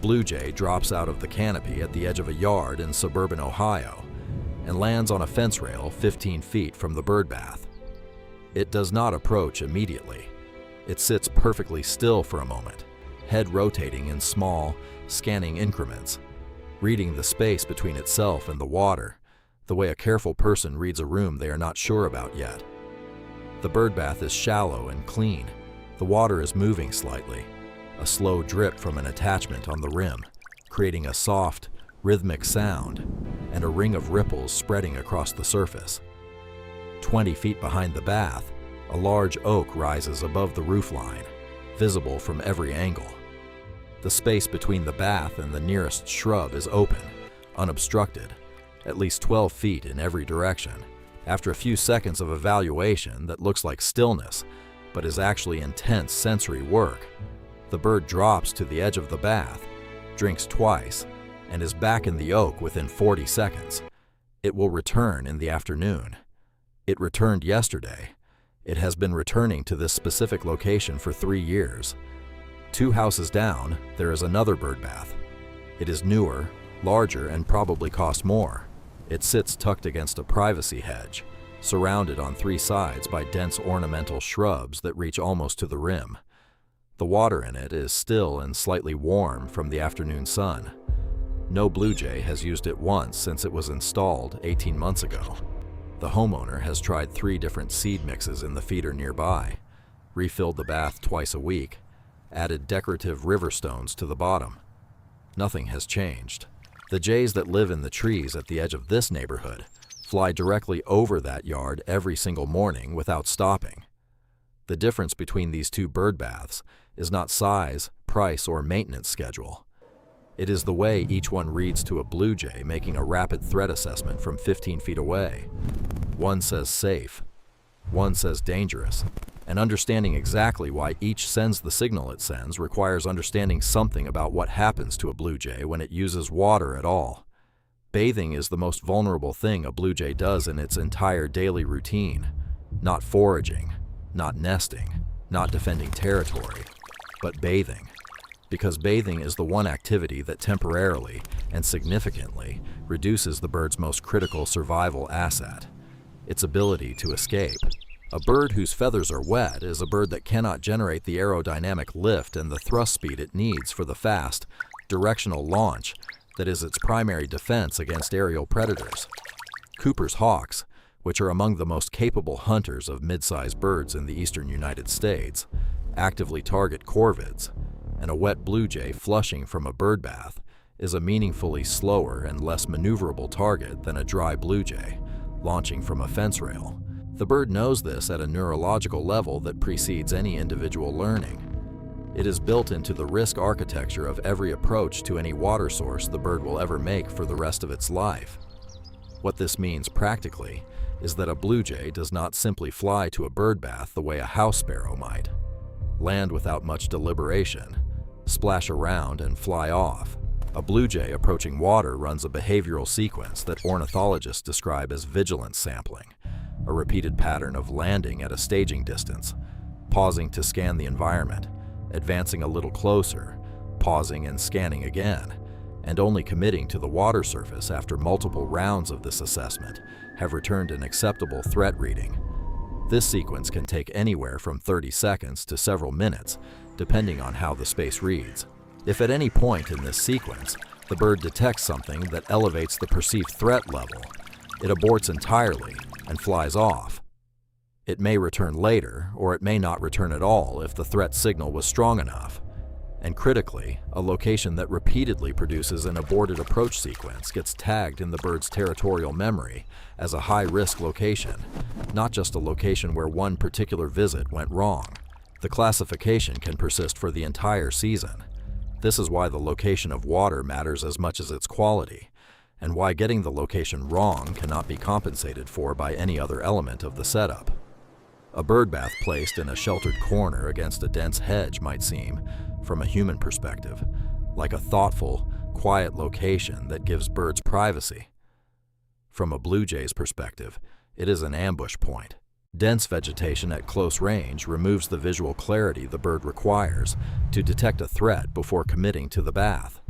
blue jay drops out of the canopy at the edge of a yard in suburban Ohio and lands on a fence rail 15 feet from the birdbath. It does not approach immediately. It sits perfectly still for a moment, head rotating in small, scanning increments, reading the space between itself and the water, the way a careful person reads a room they are not sure about yet. The birdbath is shallow and clean. The water is moving slightly, a slow drip from an attachment on the rim, creating a soft, rhythmic sound and a ring of ripples spreading across the surface. 20 feet behind the bath, a large oak rises above the roofline, visible from every angle. The space between the bath and the nearest shrub is open, unobstructed, at least 12 feet in every direction. After a few seconds of evaluation that looks like stillness, but is actually intense sensory work, the bird drops to the edge of the bath, drinks twice, and is back in the oak within 40 seconds. It will return in the afternoon. It returned yesterday. It has been returning to this specific location for 3 years. 2 houses down, there is another birdbath. It is newer, larger, and probably costs more. It sits tucked against a privacy hedge, surrounded on 3 sides by dense ornamental shrubs that reach almost to the rim. The water in it is still and slightly warm from the afternoon sun. No blue jay has used it once since it was installed 18 months ago. The homeowner has tried 3 different seed mixes in the feeder nearby, refilled the bath twice a week, added decorative river stones to the bottom. Nothing has changed. The jays that live in the trees at the edge of this neighborhood fly directly over that yard every single morning without stopping. The difference between these 2 birdbaths is not size, price, or maintenance schedule. It is the way each one reads to a blue jay making a rapid threat assessment from 15 feet away. One says safe, one says dangerous, and understanding exactly why each sends the signal it sends requires understanding something about what happens to a blue jay when it uses water at all. Bathing is the most vulnerable thing a blue jay does in its entire daily routine. Not foraging, not nesting, not defending territory, but bathing. Because bathing is the one activity that temporarily and significantly reduces the bird's most critical survival asset, its ability to escape. A bird whose feathers are wet is a bird that cannot generate the aerodynamic lift and the thrust speed it needs for the fast, directional launch that is its primary defense against aerial predators. Cooper's hawks, which are among the most capable hunters of mid-sized birds in the eastern United States, actively target corvids, and a wet blue jay flushing from a birdbath is a meaningfully slower and less maneuverable target than a dry blue jay launching from a fence rail. The bird knows this at a neurological level that precedes any individual learning. It is built into the risk architecture of every approach to any water source the bird will ever make for the rest of its life. What this means practically is that a blue jay does not simply fly to a birdbath the way a house sparrow might, land without much deliberation, splash around, and fly off. A blue jay approaching water runs a behavioral sequence that ornithologists describe as vigilance sampling, a repeated pattern of landing at a staging distance, pausing to scan the environment, advancing a little closer, pausing and scanning again, and only committing to the water surface after multiple rounds of this assessment have returned an acceptable threat reading. This sequence can take anywhere from 30 seconds to several minutes, depending on how the space reads. If at any point in this sequence, the bird detects something that elevates the perceived threat level, it aborts entirely and flies off. It may return later, or it may not return at all if the threat signal was strong enough. And critically, a location that repeatedly produces an aborted approach sequence gets tagged in the bird's territorial memory as a high-risk location, not just a location where one particular visit went wrong. The classification can persist for the entire season. This is why the location of water matters as much as its quality, and why getting the location wrong cannot be compensated for by any other element of the setup. A birdbath placed in a sheltered corner against a dense hedge might seem, from a human perspective, like a thoughtful, quiet location that gives birds privacy. From a blue jay's perspective, it is an ambush point. Dense vegetation at close range removes the visual clarity the bird requires to detect a threat before committing to the bath,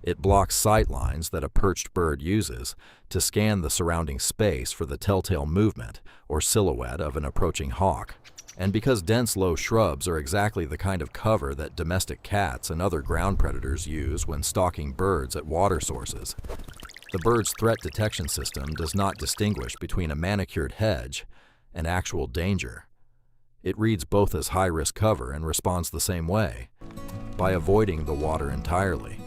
It blocks sight lines that a perched bird uses to scan the surrounding space for the telltale movement or silhouette of an approaching hawk. And because dense low shrubs are exactly the kind of cover that domestic cats and other ground predators use when stalking birds at water sources, the bird's threat detection system does not distinguish between a manicured hedge and actual danger. It reads both as high-risk cover and responds the same way, by avoiding the water entirely.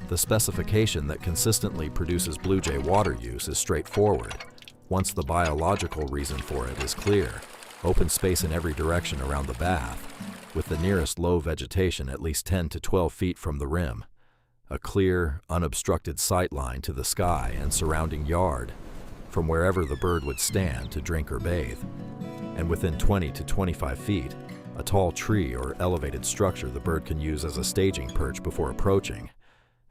The specification that consistently produces blue jay water use is straightforward, once the biological reason for it is clear. Open space in every direction around the bath, with the nearest low vegetation at least 10 to 12 feet from the rim. A clear, unobstructed sight line to the sky and surrounding yard, from wherever the bird would stand to drink or bathe. And within 20 to 25 feet, a tall tree or elevated structure the bird can use as a staging perch before approaching,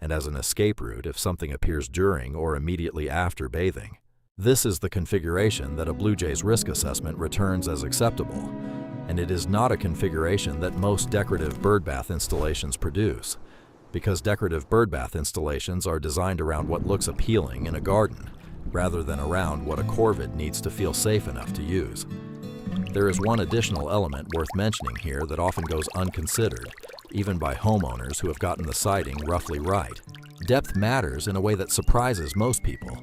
and as an escape route if something appears during or immediately after bathing. This is the configuration that a blue jay's risk assessment returns as acceptable, and it is not a configuration that most decorative birdbath installations produce, because decorative birdbath installations are designed around what looks appealing in a garden, rather than around what a corvid needs to feel safe enough to use. There is one additional element worth mentioning here that often goes unconsidered, even by homeowners who have gotten the siting roughly right. Depth matters in a way that surprises most people.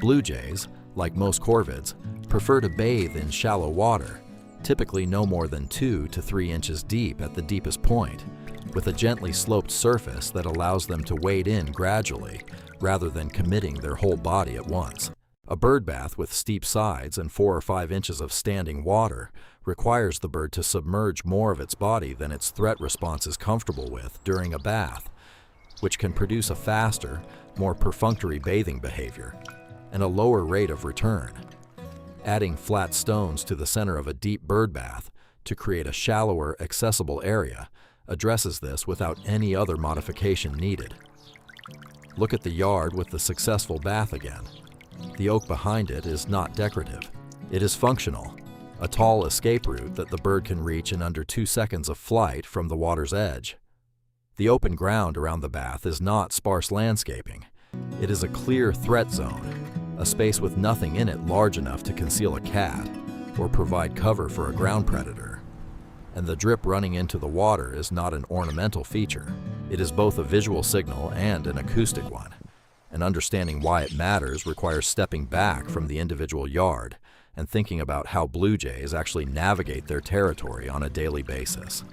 Blue jays, like most corvids, prefer to bathe in shallow water, typically no more than 2 to 3 inches deep at the deepest point, with a gently sloped surface that allows them to wade in gradually, rather than committing their whole body at once. A birdbath with steep sides and 4 or 5 inches of standing water requires the bird to submerge more of its body than its threat response is comfortable with during a bath, which can produce a faster, more perfunctory bathing behavior and a lower rate of return. Adding flat stones to the center of a deep birdbath to create a shallower, accessible area addresses this without any other modification needed. Look at the yard with the successful bath again. The oak behind it is not decorative. It is functional, a tall escape route that the bird can reach in under 2 seconds of flight from the water's edge. The open ground around the bath is not sparse landscaping. It is a clear threat zone, a space with nothing in it large enough to conceal a cat or provide cover for a ground predator. And the drip running into the water is not an ornamental feature. It is both a visual signal and an acoustic one. And understanding why it matters requires stepping back from the individual yard and thinking about how blue jays actually navigate their territory on a daily basis.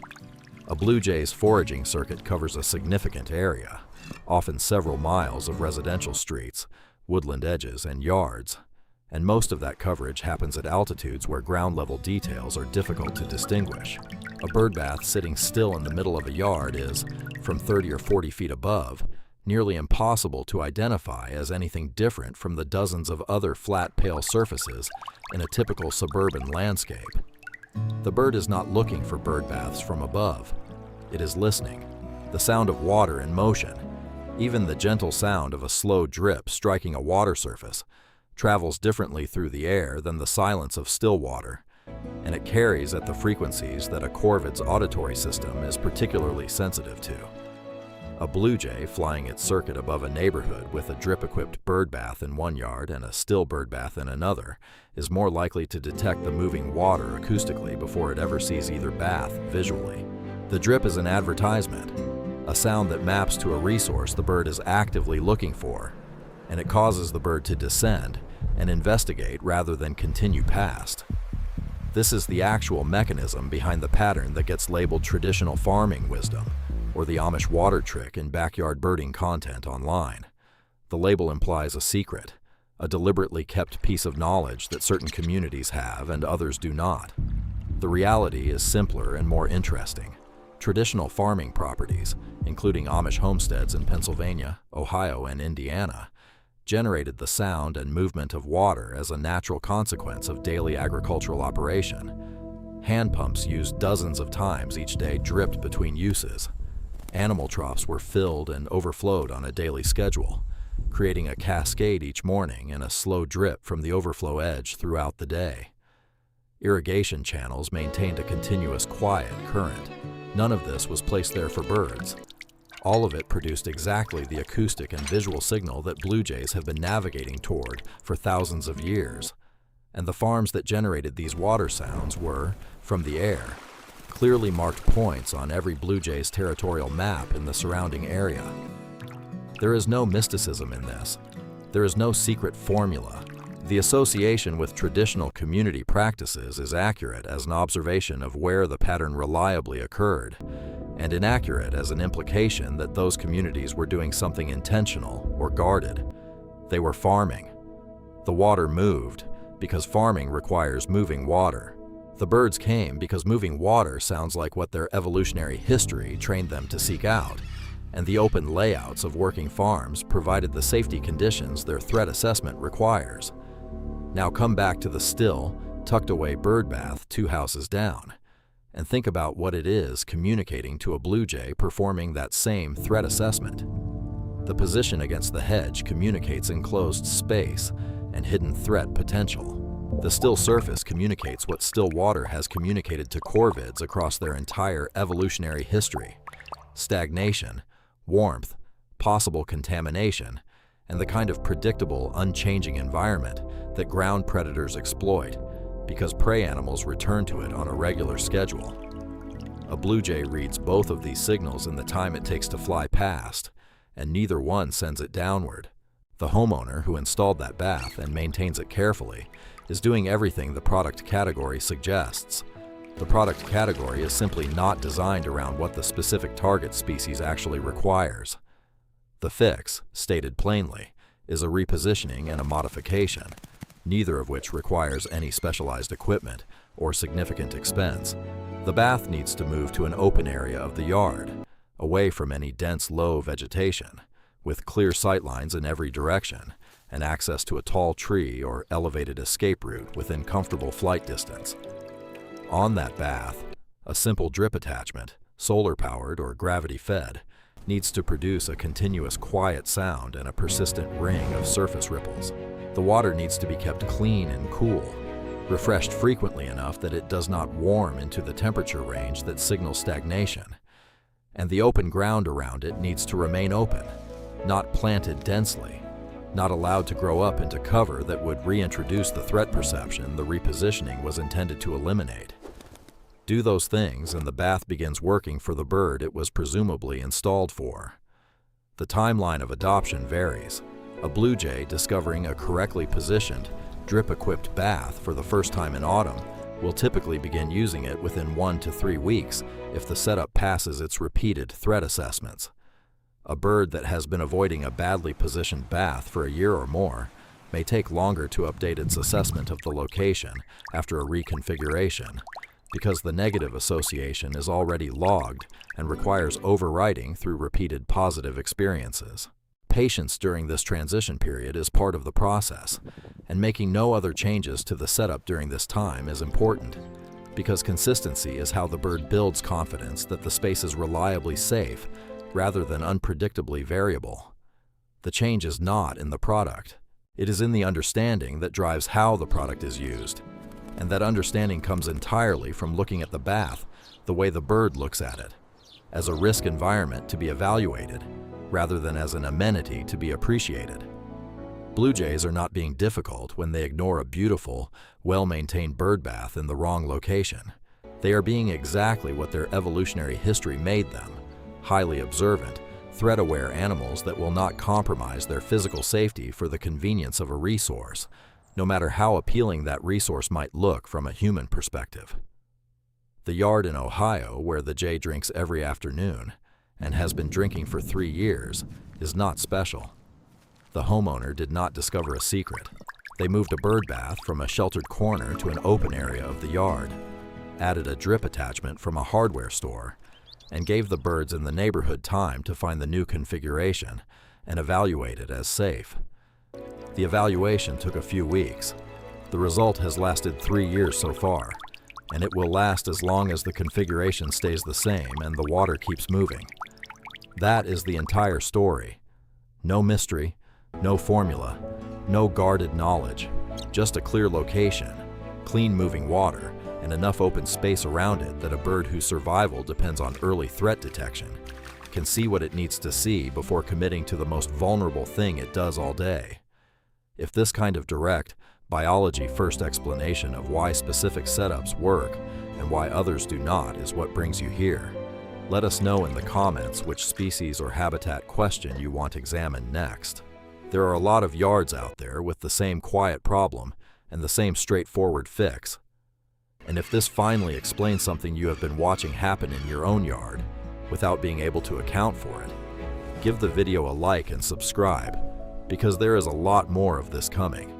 A blue jay's foraging circuit covers a significant area, often several miles of residential streets, woodland edges, and yards, and most of that coverage happens at altitudes where ground-level details are difficult to distinguish. A birdbath sitting still in the middle of a yard is, from 30 or 40 feet above, nearly impossible to identify as anything different from the dozens of other flat, pale surfaces in a typical suburban landscape. The bird is not looking for birdbaths from above. It is listening. The sound of water in motion, even the gentle sound of a slow drip striking a water surface, travels differently through the air than the silence of still water, and it carries at the frequencies that a corvid's auditory system is particularly sensitive to. A blue jay flying its circuit above a neighborhood with a drip-equipped birdbath in one yard and a still birdbath in another is more likely to detect the moving water acoustically before it ever sees either bath visually. The drip is an advertisement, a sound that maps to a resource the bird is actively looking for, and it causes the bird to descend and investigate rather than continue past. This is the actual mechanism behind the pattern that gets labeled traditional farming wisdom, or the Amish water trick in backyard birding content online. The label implies a secret, a deliberately kept piece of knowledge that certain communities have and others do not. The reality is simpler and more interesting. Traditional farming properties, including Amish homesteads in Pennsylvania, Ohio, and Indiana, generated the sound and movement of water as a natural consequence of daily agricultural operation. Hand pumps used dozens of times each day dripped between uses. Animal troughs were filled and overflowed on a daily schedule, creating a cascade each morning and a slow drip from the overflow edge throughout the day. Irrigation channels maintained a continuous quiet current. None of this was placed there for birds. All of it produced exactly the acoustic and visual signal that blue jays have been navigating toward for thousands of years. And the farms that generated these water sounds were, from the air, clearly marked points on every blue jay's territorial map in the surrounding area. There is no mysticism in this. There is no secret formula. The association with traditional community practices is accurate as an observation of where the pattern reliably occurred, and inaccurate as an implication that those communities were doing something intentional or guarded. They were farming. The water moved because farming requires moving water. The birds came because moving water sounds like what their evolutionary history trained them to seek out, and the open layouts of working farms provided the safety conditions their threat assessment requires. Now come back to the still, tucked-away birdbath 2 houses down, and think about what it is communicating to a blue jay performing that same threat assessment. The position against the hedge communicates enclosed space and hidden threat potential. The still surface communicates what still water has communicated to corvids across their entire evolutionary history: stagnation, warmth, possible contamination, and the kind of predictable, unchanging environment that ground predators exploit because prey animals return to it on a regular schedule. A blue jay reads both of these signals in the time it takes to fly past, and neither one sends it downward. The homeowner who installed that bath and maintains it carefully is doing everything the product category suggests. The product category is simply not designed around what the specific target species actually requires. The fix, stated plainly, is a repositioning and a modification, neither of which requires any specialized equipment or significant expense. The bath needs to move to an open area of the yard, away from any dense low vegetation, with clear sightlines in every direction and access to a tall tree or elevated escape route within comfortable flight distance. On that bath, a simple drip attachment, solar-powered or gravity-fed, needs to produce a continuous quiet sound and a persistent ring of surface ripples. The water needs to be kept clean and cool, refreshed frequently enough that it does not warm into the temperature range that signals stagnation, and the open ground around it needs to remain open, not planted densely, not allowed to grow up into cover that would reintroduce the threat perception the repositioning was intended to eliminate. Do those things and the bath begins working for the bird it was presumably installed for. The timeline of adoption varies. A blue jay discovering a correctly positioned, drip-equipped bath for the first time in autumn will typically begin using it within 1 to 3 weeks if the setup passes its repeated threat assessments. A bird that has been avoiding a badly positioned bath for a year or more may take longer to update its assessment of the location after a reconfiguration, because the negative association is already logged and requires overwriting through repeated positive experiences. Patience during this transition period is part of the process, and making no other changes to the setup during this time is important, because consistency is how the bird builds confidence that the space is reliably safe rather than unpredictably variable. The change is not in the product. It is in the understanding that drives how the product is used, and that understanding comes entirely from looking at the bath the way the bird looks at it, as a risk environment to be evaluated, rather than as an amenity to be appreciated. Blue jays are not being difficult when they ignore a beautiful, well-maintained bird bath in the wrong location. They are being exactly what their evolutionary history made them: highly observant, threat-aware animals that will not compromise their physical safety for the convenience of a resource, no matter how appealing that resource might look from a human perspective. The yard in Ohio, where the jay drinks every afternoon, and has been drinking for 3 years, is not special. The homeowner did not discover a secret. They moved a bird bath from a sheltered corner to an open area of the yard, added a drip attachment from a hardware store, and gave the birds in the neighborhood time to find the new configuration and evaluate it as safe. The evaluation took a few weeks. The result has lasted 3 years so far, and it will last as long as the configuration stays the same and the water keeps moving. That is the entire story. No mystery, no formula, no guarded knowledge, just a clear location, clean moving water, and enough open space around it that a bird whose survival depends on early threat detection can see what it needs to see before committing to the most vulnerable thing it does all day. If this kind of direct, biology-first explanation of why specific setups work and why others do not is what brings you here, let us know in the comments which species or habitat question you want examined next. There are a lot of yards out there with the same quiet problem and the same straightforward fix. And if this finally explains something you have been watching happen in your own yard, without being able to account for it, give the video a like and subscribe, because there is a lot more of this coming.